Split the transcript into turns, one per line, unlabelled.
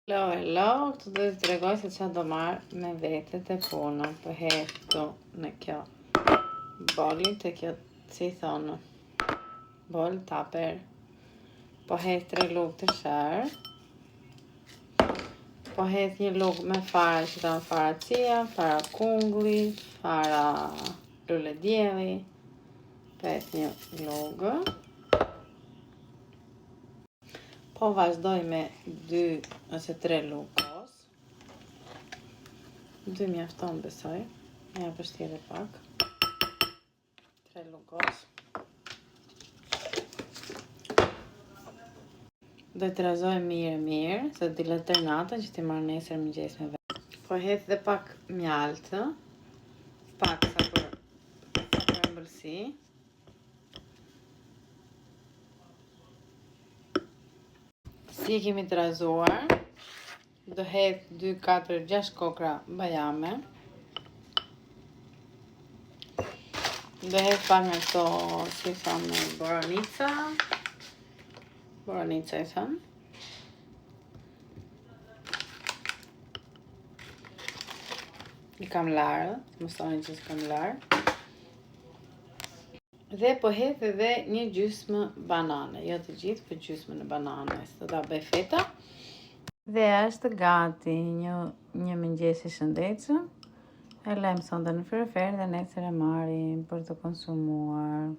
Hello, këtu do të tregoj se çfarë do marr me vete te puna. Po hedh këtu në kjo boli, te kjo si thonë bol taper. Po hedh 3 lugë të sherë. Po hedh një lugë me fara që kanë fara cia, fara kungulli, fara lule dielli. Po hedh një lugë. Po vazhdoj me 2 ose 3 lugë kos. 2 mjafton besoj. Ja vështirë pak. 3 lugë kos. Do të razoj mirë, se do t'i lë tërë natën që t'i marr nesër mëngjes me vetë. Po hedh dhe pak mjaltë, pak sa për ëmbëlsi. Si e kemi të razuar, do hedh 2, 4, 6 kokra bajame. Do hedh pak nga këto, si thonë, boranica. Boranica i thënë. I kam larë, më thoni që s'kam larë. Dhe po hedh edhe një gjysmë banane, jo të gjithë, po gjysmën e bananës. Do ta bëj feta. Dhe është gati një mëngjes i shëndetshëm. E lëm sonte në frigofer dhe nesër e marrim për të konsumuar.